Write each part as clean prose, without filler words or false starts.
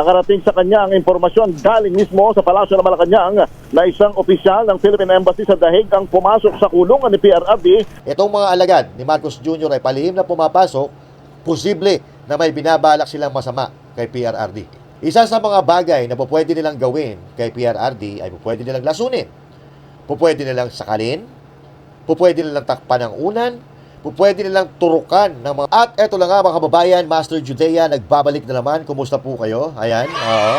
Nakarating sa kanya ang impormasyon galing mismo sa Palasyo ng Malacanang na isang opisyal ng Philippine Embassy sa Dahig ang pumasok sa kulungan ni PRRD. Itong mga alagad ni Marcos Jr. ay palihim na pumapasok, posible na may binabalak silang masama kay PRRD. Isa sa mga bagay na pwede nilang gawin kay PRRD ay pwede nilang lasunin, pwede nilang sakalin, pwede nilang takpan ng unan, pwede nilang turukan ng mga... At eto lang nga mga kababayan, Master Judea, nagbabalik na naman. Kumusta po kayo? Ayan, oo.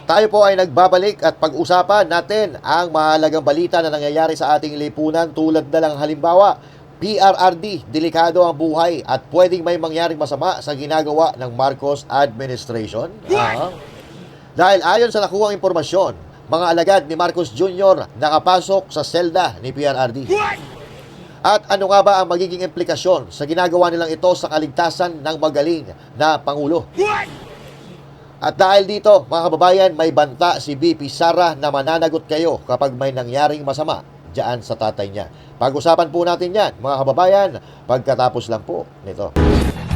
Tayo po ay nagbabalik at pag-usapan natin ang mahalagang balita na nangyayari sa ating lipunan tulad na lang halimbawa, PRRD, delikado ang buhay at pwedeng may mangyaring masama sa ginagawa ng Marcos administration. Dahil ayon sa nakuhang impormasyon, mga alagad ni Marcos Jr. nakapasok sa selda ni PRRD. At ano nga ba ang magiging implikasyon sa ginagawa nilang ito sa kaligtasan ng magaling na Pangulo? At dahil dito, mga kababayan, may banta si BP Sara na mananagot kayo kapag may nangyaring masama dyan sa tatay niya. Pag-usapan po natin yan, mga kababayan, pagkatapos lang po nito.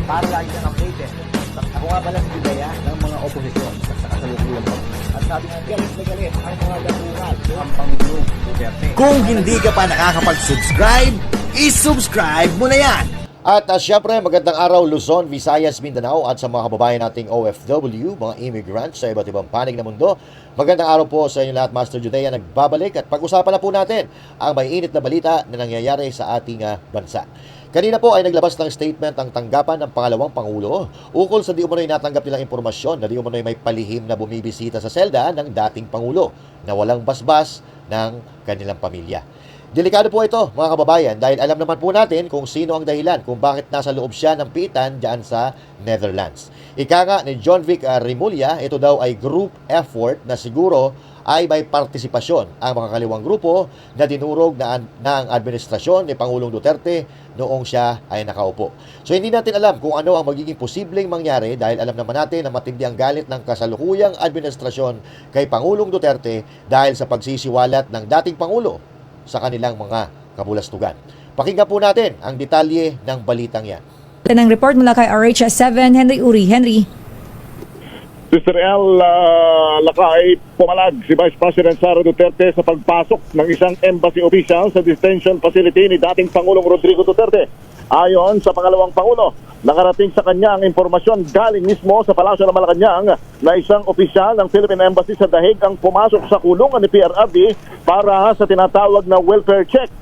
Para lagi kang updated. Ako nga pala si Bidaya ng mga oposisyon sa kasalukuyan ko. At sabi nga, galit na galit ang mga dapungan ang Pangulong Duterte. Kung hindi ka pa nakakapag-subscribe, i-subscribe mo na yan! At syempre, magandang araw Luzon, Visayas, Mindanao at sa mga kababayan nating OFW, mga immigrants sa iba't ibang panig na mundo. Magandang araw po sa inyo lahat, Master Judea, nagbabalik at pag-usapan na po natin ang may init na balita na nangyayari sa ating bansa. Kanina po ay naglabas ng statement ang tanggapan ng pangalawang Pangulo ukol sa di umano'y natanggap nilang impormasyon na di umano'y may palihim na bumibisita sa selda ng dating Pangulo na walang basbas ng kanilang pamilya. Delikado po ito mga kababayan dahil alam naman po natin kung sino ang dahilan kung bakit nasa loob siya ng pitan dyan sa Netherlands. Ika nga ni John Vic Rimulya, ito daw ay group effort na siguro ay may partisipasyon ang mga kaliwang grupo na dinurog na ang administrasyon ni Pangulong Duterte noong siya ay nakaupo. So hindi natin alam kung ano ang magiging posibleng mangyari dahil alam naman natin na matindi ang galit ng kasalukuyang administrasyon kay Pangulong Duterte dahil sa pagsisiwalat ng dating Pangulo sa kanilang mga kabulastugan. Pakinggan po natin ang detalye ng balitang yan. Ng report mula kay RH7, Henry Uri. Henry. Sister El, lakay pumalag si Vice President Sara Duterte sa pagpasok ng isang embassy official sa detention facility ni dating Pangulong Rodrigo Duterte. Ayon sa pangalawang Pangulo, nakarating sa kanya ang impormasyon galing mismo sa Palasyo ng Malacanang na isang opisyal ng Philippine Embassy sa Dahig ang pumasok sa kulungan ni PRRD para sa tinatawag na welfare check.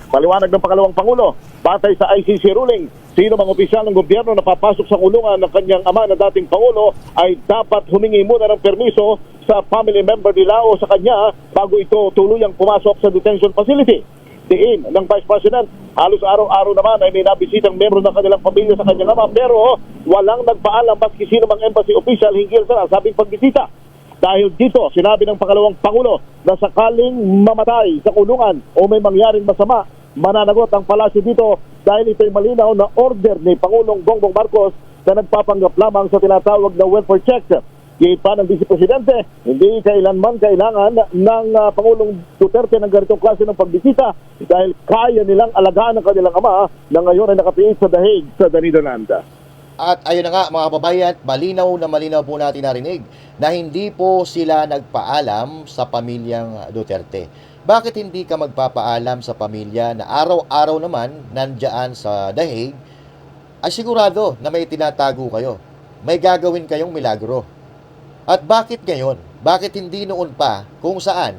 Paliwanag ng pangalawang Pangulo, batay sa ICC ruling, sino mang opisyal ng gobyerno na papasok sa kulungan ng kanyang ama na dating Pangulo ay dapat humingi muna ng permiso sa family member nila o sa kanya bago ito tuluyang pumasok sa detention facility. Diin ng Vice President, halos araw-araw naman ay may nabisitang membro ng kanilang pamilya sa kanyang ama pero walang nagpaalam maski sino mang embassy official hinggil sa nasabing pagbisita. Dahil dito, sinabi ng pangalawang Pangulo na sakaling mamatay sa kulungan o may mangyaring masama, mananagot ang palasyo dito dahil ito'y malinaw na order ni Pangulong Bongbong Marcos na nagpapanggap lamang sa tinatawag na welfare check. Kita ng Vice Presidente, hindi kailanman kailangan ng Pangulong Duterte ng ganitong klase ng pagbisita dahil kaya nilang alagaan ang kanilang ama na ngayon ay nakapiit sa Dahig sa Netherlands. At ayun na nga mga kababayan, malinaw po natin narinig na hindi po sila nagpaalam sa pamilyang Duterte. Bakit hindi ka magpapaalam sa pamilya na araw-araw naman nandyan sa Dahig ay sigurado na may tinatago kayo? May gagawin kayong milagro. At bakit ngayon? Bakit hindi noon pa kung saan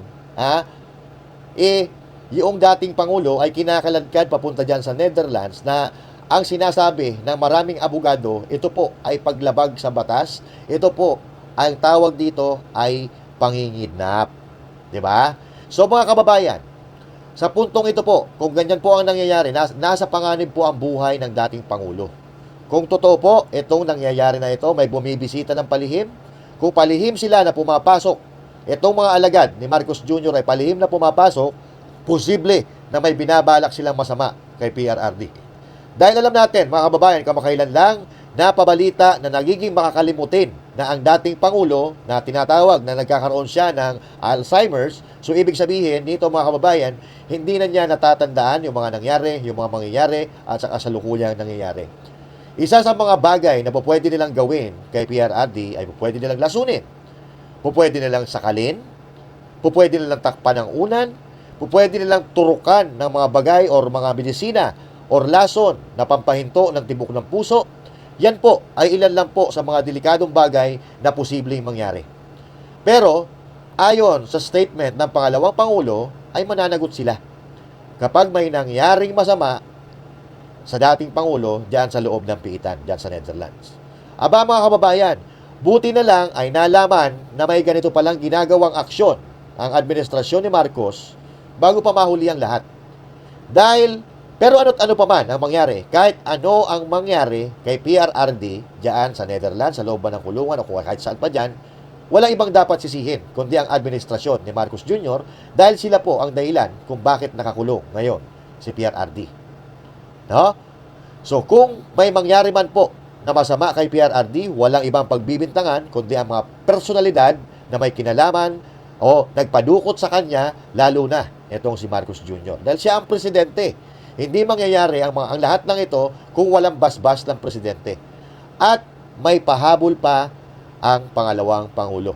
yung dating Pangulo ay kinakaladkad papunta dyan sa Netherlands na ang sinasabi ng maraming abogado, ito po ay paglabag sa batas, ito po ang tawag dito ay pangingidnap. Diba? So mga kababayan, sa puntong ito po, kung ganyan po ang nangyayari, nasa panganib po ang buhay ng dating Pangulo. Kung totoo po, itong nangyayari na ito, may bumibisita ng palihim, kung palihim sila na pumapasok, itong mga alagad ni Marcos Jr. ay palihim na pumapasok, posible na may binabalak silang masama kay PRRD. Dahil alam natin, mga kababayan, kamakailan lang, napabalita na nagiging makakalimutin na ang dating Pangulo na tinatawag na nagkakaroon siya ng Alzheimer's. So, ibig sabihin, dito mga kababayan, hindi na niya natatandaan yung mga nangyari, yung mga mangyayari at sa kasalukuyang nangyayari. Isa sa mga bagay na pwede nilang gawin kay PRRD ay pwede nilang lasunin. Pwede nilang sakalin, pwede nilang takpan ng unan, pwede nilang turukan ng mga bagay or mga medisina or lason na pampahinto ng tibok ng puso. Yan po ay ilan lang po sa mga delikadong bagay na posibleng mangyari. Pero, ayon sa statement ng pangalawang Pangulo, ay mananagot sila kapag may nangyaring masama sa dating Pangulo diyan sa loob ng piitan, diyan sa Netherlands. Aba mga kababayan, buti na lang ay nalaman na may ganito palang ginagawang aksyon ang administrasyon ni Marcos bago pa mahuli ang lahat. Pero ano't ano pa man ang mangyari, kahit ano ang mangyari kay PRRD diyan sa Netherlands, sa loob ng kulungan o kahit saan pa diyan, walang ibang dapat sisihin kundi ang administrasyon ni Marcos Jr. dahil sila po ang dahilan kung bakit nakakulong ngayon si PRRD. No? So kung may mangyari man po na masama kay PRRD, walang ibang pagbibintangan kundi ang mga personalidad na may kinalaman o nagpadukot sa kanya, lalo na itong si Marcos Jr. Dahil siya ang presidente. Hindi mangyayari ang lahat ng ito kung walang basbas ng presidente. At may pahabol pa ang pangalawang Pangulo.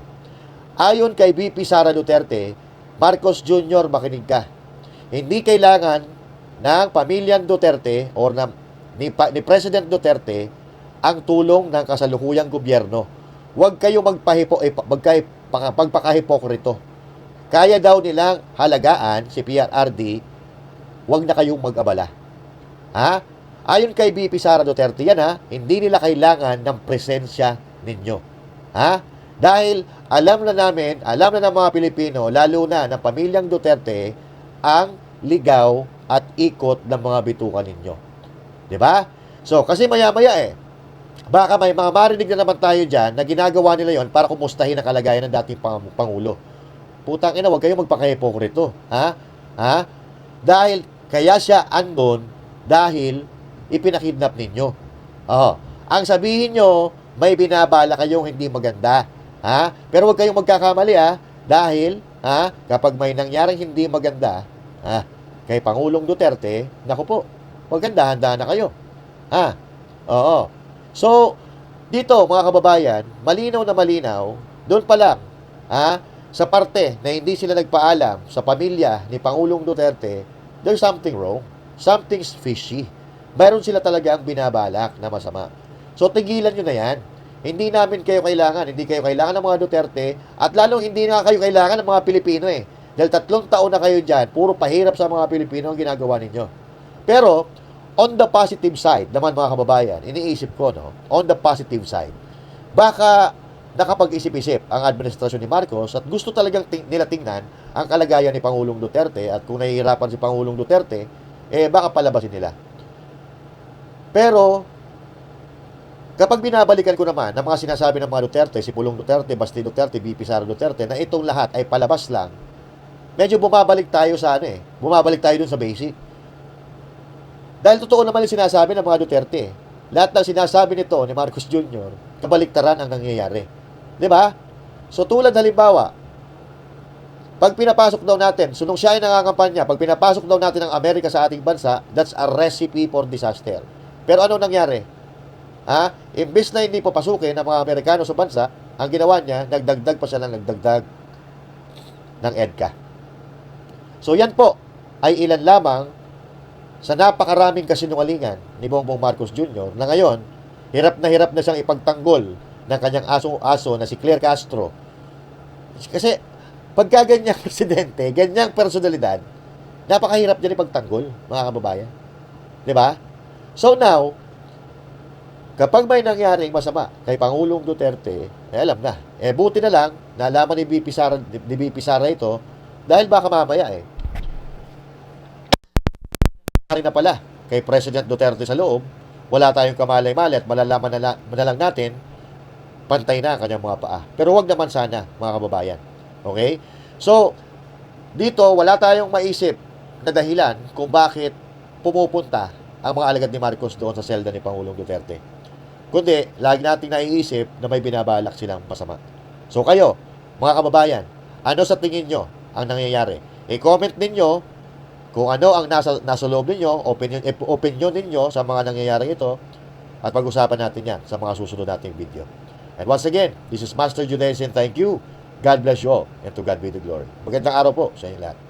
Ayon kay VP Sara Duterte, Marcos Jr., makinig ka. Hindi kailangan ng pamilyang Duterte o ni President Duterte ang tulong ng kasalukuyang gobyerno. Huwag kayong magpakahipokrito. Kaya daw nilang halagaan si PRRD, huwag na kayong mag-abala. Ha? Ayon kay VP Sara Duterte yan ha, hindi nila kailangan ng presensya ninyo. Ha? Dahil alam na ng mga Pilipino, lalo na ng pamilyang Duterte, ang ligaw at ikot ng mga bitukan ninyo. 'Di ba? So, kasi maya-maya baka may mga marinig na naman tayo dyan na ginagawa nila yon para kumustahin ang kalagayan ng dating Pangulo. Putang ina, huwag kayong magpakahipokrito. Ha? Ha? Dahil kaya siya andon dahil ipinakidnap ninyo. Ang sabihin nyo, may binabala kayong hindi maganda. Ha? Pero huwag kayong magkakamali dahil kapag may nangyaring hindi maganda kay Pangulong Duterte, naku po, maganda-handa na kayo. Oo. So, dito mga kababayan, malinaw na malinaw, doon pa lang, sa parte na hindi sila nagpaalam sa pamilya ni Pangulong Duterte, there's something wrong. Something's fishy. Mayroon sila talaga ang binabalak na masama. So, tigilan nyo na yan. Hindi namin kayo kailangan. Hindi kayo kailangan ng mga Duterte. At lalong hindi na kayo kailangan ng mga Pilipino Dahil 3 taon na kayo dyan, puro pahirap sa mga Pilipino ang ginagawa ninyo. Pero, on the positive side naman mga kababayan, iniisip ko, on the positive side, baka nakapag-isip-isip ang administrasyon ni Marcos at gusto talagang nila tingnan ang kalagayan ni Pangulong Duterte at kung nahihirapan si Pangulong Duterte, baka palabasin nila. Pero, kapag binabalikan ko naman ng mga sinasabi ng mga Duterte, si Pulong Duterte, Basti Duterte, VP Sara Duterte, na itong lahat ay palabas lang, medyo bumabalik tayo sa bumabalik tayo dun sa basic. Dahil totoo naman yung sinasabi ng mga Duterte. Lahat ng sinasabi nito ni Marcos Jr., kabaliktaran ang nangyayari. 'Di ba? So tulad halimbawa, pag pinapasok daw natin, nung siya ay nangangampanya, pag pinapasok daw natin ang Amerika sa ating bansa, that's a recipe for disaster. Pero ano nangyari? Imbes na hindi papasukin ng mga Amerikano sa bansa, ang ginawa niya, nagdagdag pa siya ng EDCA. So yan po ay ilan lamang sa napakaraming kasinungalingan ni Bongbong Marcos Jr. na ngayon, hirap na siyang ipagtanggol ng kanyang aso na si Claire Castro. Kasi pagka ganyang presidente, ganyang personalidad, napakahirap niya ipagtanggol, mga kababayan. 'Di ba? So now, kapag may nangyaring masama kay Pangulong Duterte, alam na. Buti na lang, nalaman ni VP Sara ito, dahil baka mamaya rin na pala kay President Duterte sa loob, wala tayong kamalay-malay at malalaman na lang natin, pantay na ang kanyang mga paa. Pero wag naman sana, mga kababayan. Okay? So, dito, wala tayong maisip na dahilan kung bakit pumupunta ang mga alagad ni Marcos doon sa selda ni Pangulong Duterte. Kundi, lagi nating naiisip na may binabalak silang masama. So kayo, mga kababayan, ano sa tingin nyo ang nangyayari? I-comment ninyo kung ano ang nasa loob ninyo, opinion ninyo sa mga nangyayari ito. At pag-usapan natin yan sa mga susunod nating video. And once again, this is Master Juday saying thank you. God bless you all, and to God be the glory. Magandang araw po sa inyo lahat.